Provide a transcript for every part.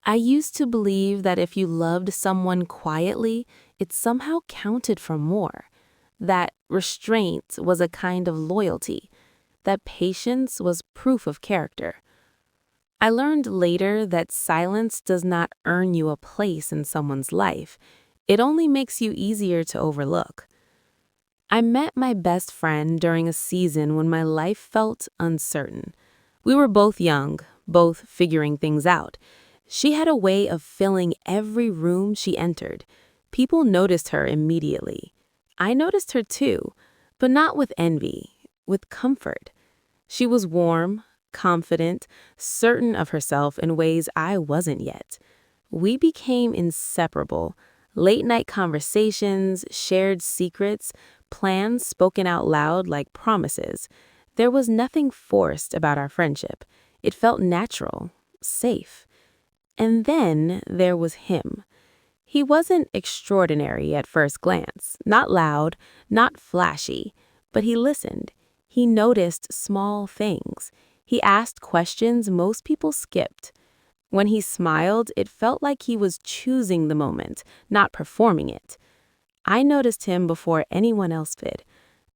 I used to believe that if you loved someone quietly, it somehow counted for more. That restraint was a kind of loyalty. That patience was proof of character. I learned later that silence does not earn you a place in someone's life. It only makes you easier to overlook. I met my best friend during a season when my life felt uncertain. We were both young, both figuring things out. She had a way of filling every room she entered. People noticed her immediately. I noticed her too, but not with envy, with comfort. She was warm, confident, certain of herself in ways I wasn't yet. We became inseparable. Late-night conversations, shared secrets, plans spoken out loud like promises. There was nothing forced about our friendship. It felt natural, safe. And then there was him. He wasn't extraordinary at first glance, not loud, not flashy, but he listened. He noticed small things. He asked questions most people skipped. When he smiled, it felt like he was choosing the moment, not performing it. I noticed him before anyone else did.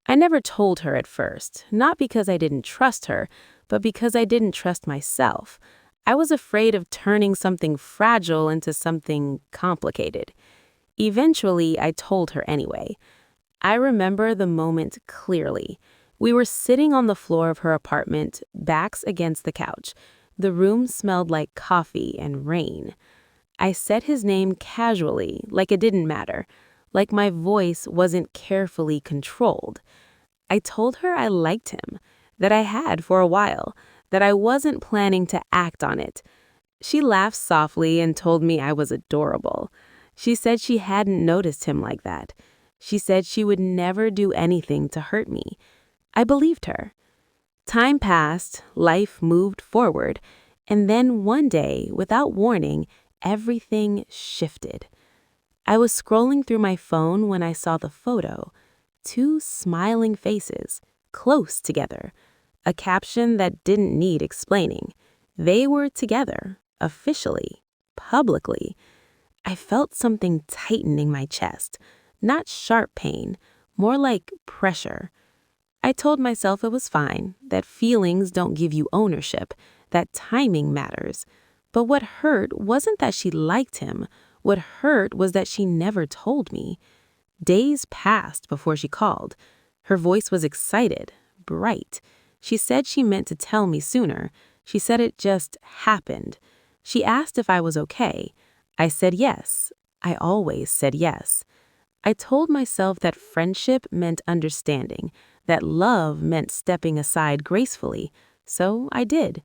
I never told her at first, not because I didn't trust her, but because I didn't trust myself. I was afraid of turning something fragile into something complicated. Eventually, I told her anyway. I remember the moment clearly. We were sitting on the floor of her apartment, backs against the couch. The room smelled like coffee and rain. I said his name casually, like it didn't matter, like my voice wasn't carefully controlled. I told her I liked him, that I had for a while, that I wasn't planning to act on it. She laughed softly and told me I was adorable. She said she hadn't noticed him like that. She said she would never do anything to hurt me. I believed her. Time passed, life moved forward, and then one day, without warning, everything shifted. I was scrolling through my phone when I saw the photo. Two smiling faces, close together. A caption that didn't need explaining. They were together, officially, publicly. I felt something tightening my chest. Not sharp pain, more like pressure. I told myself it was fine, that feelings don't give you ownership, that timing matters. But what hurt wasn't that she liked him. What hurt was that she never told me. Days passed before she called. Her voice was excited, bright. She said she meant to tell me sooner. She said it just happened. She asked if I was okay. I said yes. I always said yes. I told myself that friendship meant understanding, that love meant stepping aside gracefully. So I did.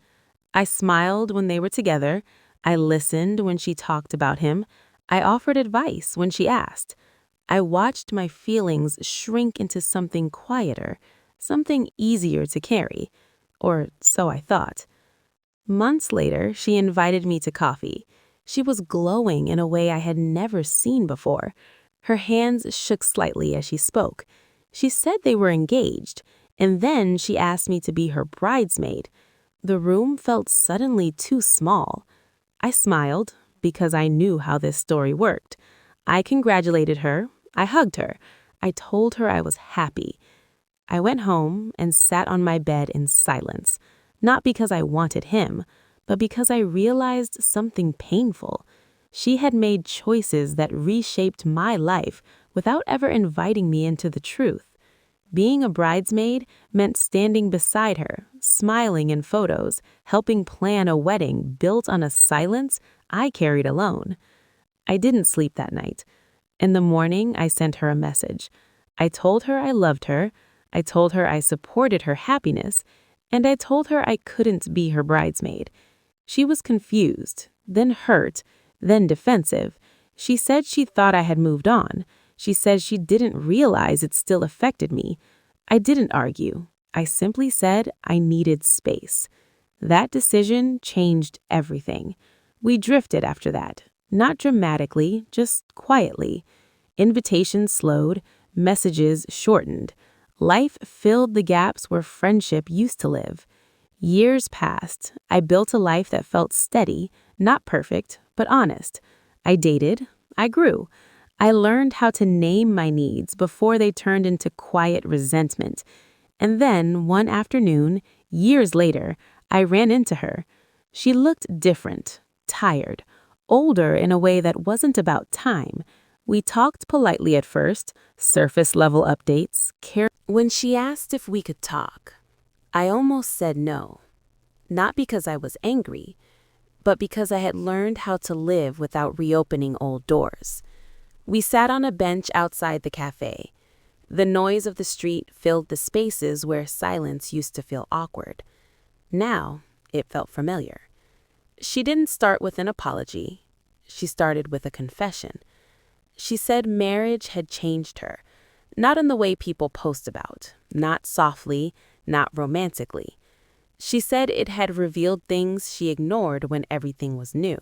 I smiled when they were together. I listened when she talked about him. I offered advice when she asked. I watched my feelings shrink into something quieter, something easier to carry. Or so I thought. Months later, she invited me to coffee. She was glowing in a way I had never seen before. Her hands shook slightly as she spoke. She said they were engaged, and then she asked me to be her bridesmaid. The room felt suddenly too small. I smiled because I knew how this story worked. I congratulated her. I hugged her. I told her I was happy. I went home and sat on my bed in silence, not because I wanted him, but because I realized something painful. She had made choices that reshaped my life without ever inviting me into the truth. Being a bridesmaid meant standing beside her, smiling in photos, helping plan a wedding built on a silence I carried alone. I didn't sleep that night. In the morning, I sent her a message. I told her I loved her. I told her I supported her happiness. And I told her I couldn't be her bridesmaid. She was confused, then hurt, then defensive. She said she thought I had moved on. She said she didn't realize it still affected me. I didn't argue. I simply said I needed space. That decision changed everything. We drifted after that, not dramatically, just quietly. Invitations slowed, messages shortened. Life filled the gaps where friendship used to live. Years passed. I built a life that felt steady, Not perfect, but honest. I dated. I grew. I learned how to name my needs before they turned into quiet resentment. And then, one afternoon, years later, I ran into her. She looked different, tired, older in a way that wasn't about time. We talked politely at first, surface-level updates, care. When she asked if we could talk, I almost said no. Not because I was angry, but because I had learned how to live without reopening old doors. We sat on a bench outside the cafe. The noise of the street filled the spaces where silence used to feel awkward. Now, it felt familiar. She didn't start with an apology. She started with a confession. She said marriage had changed her, not in the way people post about, not softly, not romantically. She said it had revealed things she ignored when everything was new.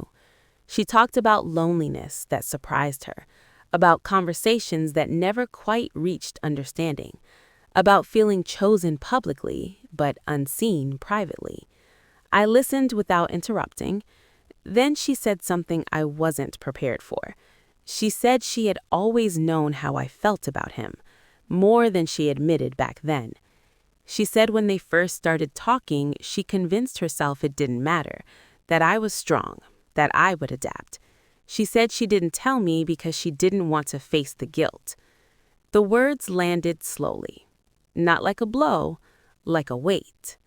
She talked about loneliness that surprised her, about conversations that never quite reached understanding, about feeling chosen publicly but unseen privately. I listened without interrupting. Then she said something I wasn't prepared for. She said she had always known how I felt about him, more than she admitted back then. She said when they first started talking, she convinced herself it didn't matter, that I was strong, that I would adapt. She said she didn't tell me because she didn't want to face the guilt. The words landed slowly, not like a blow, like a weight.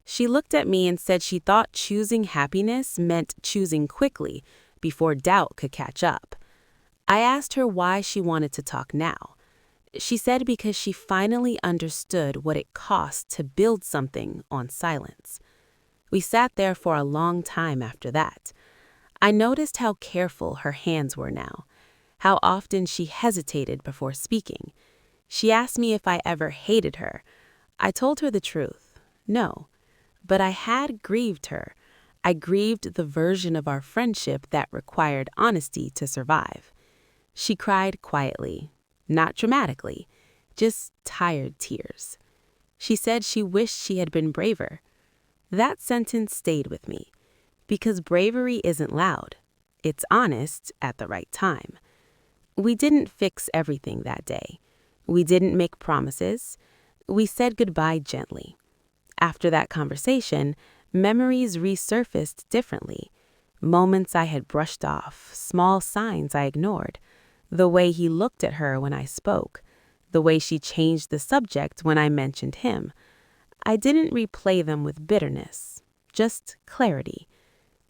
She looked at me and said she thought choosing happiness meant choosing quickly, before doubt could catch up. I asked her why she wanted to talk now. She said because she finally understood what it cost to build something on silence. We sat there for a long time after that. I noticed how careful her hands were now, how often she hesitated before speaking. She asked me if I ever hated her. I told her the truth. No. But I had grieved her. I grieved the version of our friendship that required honesty to survive. She cried quietly, not dramatically, just tired tears. She said she wished she had been braver. That sentence stayed with me, because bravery isn't loud. It's honest at the right time. We didn't fix everything that day. We didn't make promises. We said goodbye gently. After that conversation, memories resurfaced differently. Moments I had brushed off, small signs I ignored. The way he looked at her when I spoke. The way she changed the subject when I mentioned him. I didn't replay them with bitterness, just clarity.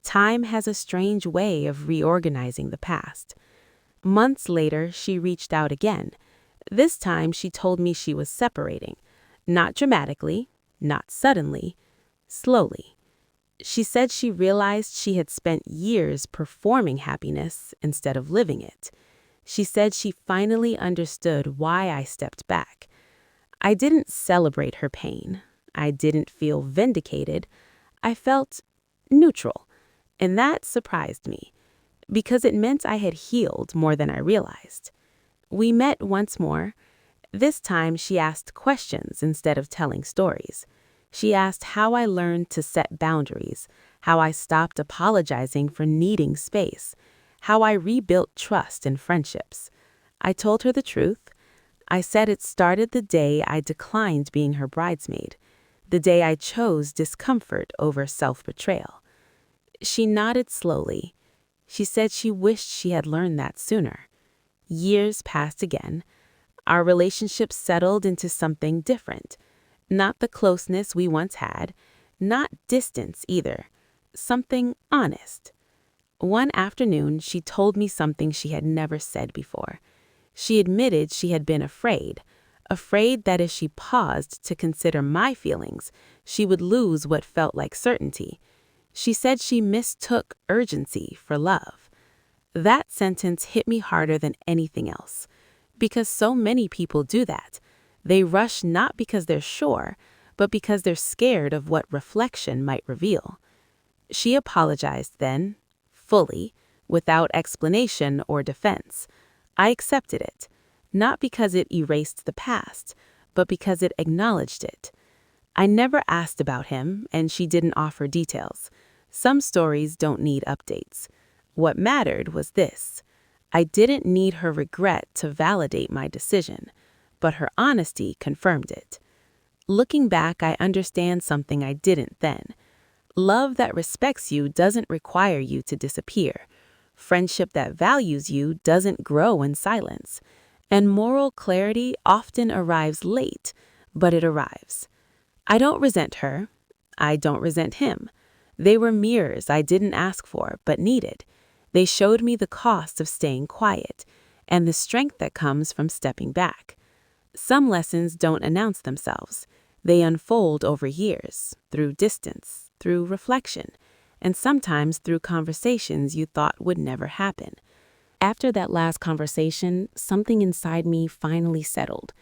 Time has a strange way of reorganizing the past. Months later, she reached out again. This time, she told me she was separating. Not dramatically, not suddenly, slowly. She said she realized she had spent years performing happiness instead of living it. She said she finally understood why I stepped back. I didn't celebrate her pain. I didn't feel vindicated. I felt neutral, and that surprised me, because it meant I had healed more than I realized. We met once more. This time she asked questions instead of telling stories. She asked how I learned to set boundaries, how I stopped apologizing for needing space, how I rebuilt trust in friendships. I told her the truth. I said it started the day I declined being her bridesmaid, the day I chose discomfort over self-betrayal. She nodded slowly. She said she wished she had learned that sooner. Years passed again. Our relationship settled into something different. Not the closeness we once had, not distance either. Something honest. One afternoon, she told me something she had never said before. She admitted she had been afraid that if she paused to consider my feelings, she would lose what felt like certainty. She said she mistook urgency for love. That sentence hit me harder than anything else, because so many people do that. They rush not because they're sure, but because they're scared of what reflection might reveal. She apologized then, fully, without explanation or defense. I accepted it, not because it erased the past, but because it acknowledged it. I never asked about him, and she didn't offer details. Some stories don't need updates. What mattered was this. I didn't need her regret to validate my decision, but her honesty confirmed it. Looking back, I understand something I didn't then. Love that respects you doesn't require you to disappear. Friendship that values you doesn't grow in silence. And moral clarity often arrives late, but it arrives. I don't resent her. I don't resent him. They were mirrors I didn't ask for, but needed. They showed me the cost of staying quiet and the strength that comes from stepping back. Some lessons don't announce themselves. They unfold over years, through distance, through reflection, and sometimes through conversations you thought would never happen. After that last conversation, something inside me finally settled.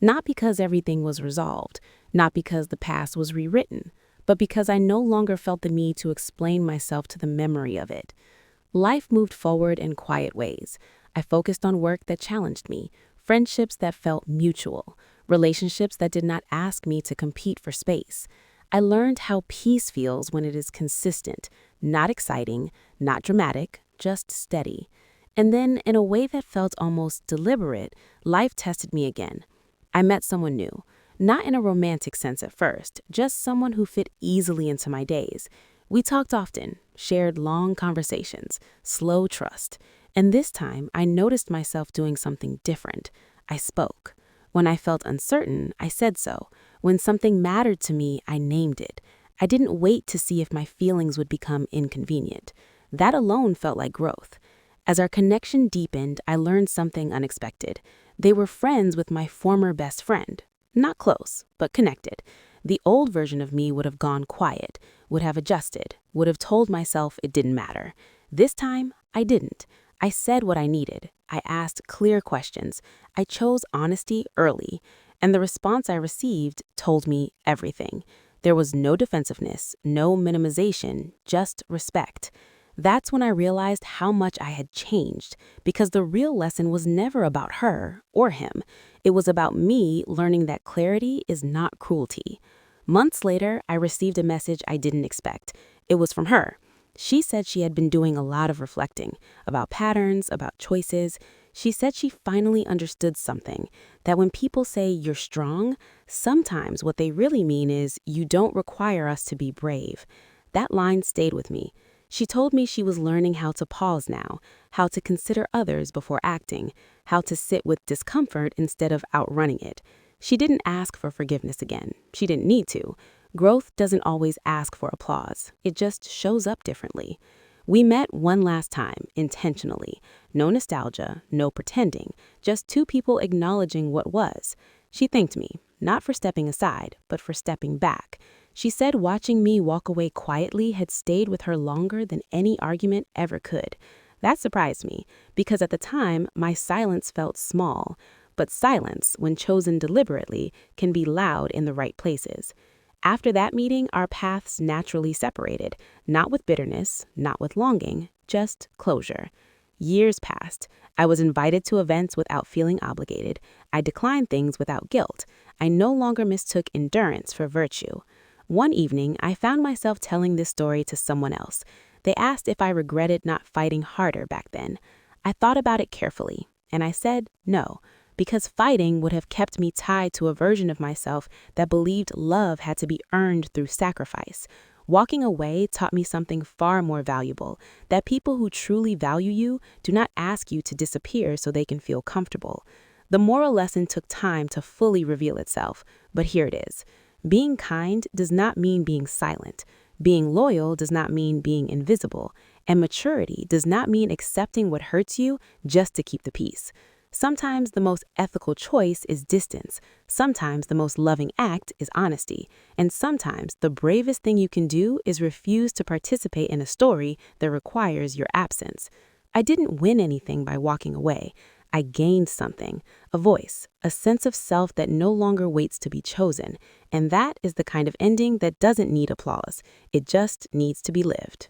Not because everything was resolved, not because the past was rewritten, but because I no longer felt the need to explain myself to the memory of it. Life moved forward in quiet ways. I focused on work that challenged me, friendships that felt mutual, relationships that did not ask me to compete for space. I learned how peace feels when it is consistent, not exciting, not dramatic, just steady. And then, in a way that felt almost deliberate, life tested me again. I met someone new, not in a romantic sense at first, just someone who fit easily into my days. We talked often, shared long conversations, slow trust. And this time, I noticed myself doing something different. I spoke. When I felt uncertain, I said so. When something mattered to me, I named it. I didn't wait to see if my feelings would become inconvenient. That alone felt like growth. As our connection deepened, I learned something unexpected. They were friends with my former best friend. Not close, but connected. The old version of me would have gone quiet, would have adjusted, would have told myself it didn't matter. This time, I didn't. I said what I needed. I asked clear questions. I chose honesty early. And the response I received told me everything. There was no defensiveness, no minimization, just respect. That's when I realized how much I had changed, because the real lesson was never about her or him. It was about me learning that clarity is not cruelty. Months later, I received a message I didn't expect. It was from her. She said she had been doing a lot of reflecting about patterns, about choices. She said she finally understood something, that when people say you're strong, sometimes what they really mean is you don't require us to be brave. That line stayed with me. She told me she was learning how to pause now, how to consider others before acting, how to sit with discomfort instead of outrunning it. She didn't ask for forgiveness again. She didn't need to. Growth doesn't always ask for applause. It just shows up differently. We met one last time, intentionally. No nostalgia, no pretending, just two people acknowledging what was. She thanked me, not for stepping aside, but for stepping back. She said watching me walk away quietly had stayed with her longer than any argument ever could. That surprised me, because at the time, my silence felt small. But silence, when chosen deliberately, can be loud in the right places. After that meeting, our paths naturally separated, not with bitterness, not with longing, just closure. Years passed. I was invited to events without feeling obligated. I declined things without guilt. I no longer mistook endurance for virtue. One evening, I found myself telling this story to someone else. They asked if I regretted not fighting harder back then. I thought about it carefully, and I said no, because fighting would have kept me tied to a version of myself that believed love had to be earned through sacrifice. Walking away taught me something far more valuable, that people who truly value you do not ask you to disappear so they can feel comfortable. The moral lesson took time to fully reveal itself, but here it is. Being kind does not mean being silent. Being loyal does not mean being invisible. And maturity does not mean accepting what hurts you just to keep the peace. Sometimes the most ethical choice is distance. Sometimes the most loving act is honesty. And sometimes the bravest thing you can do is refuse to participate in a story that requires your absence. I didn't win anything by walking away. I gained something, a voice, a sense of self that no longer waits to be chosen. And that is the kind of ending that doesn't need applause. It just needs to be lived.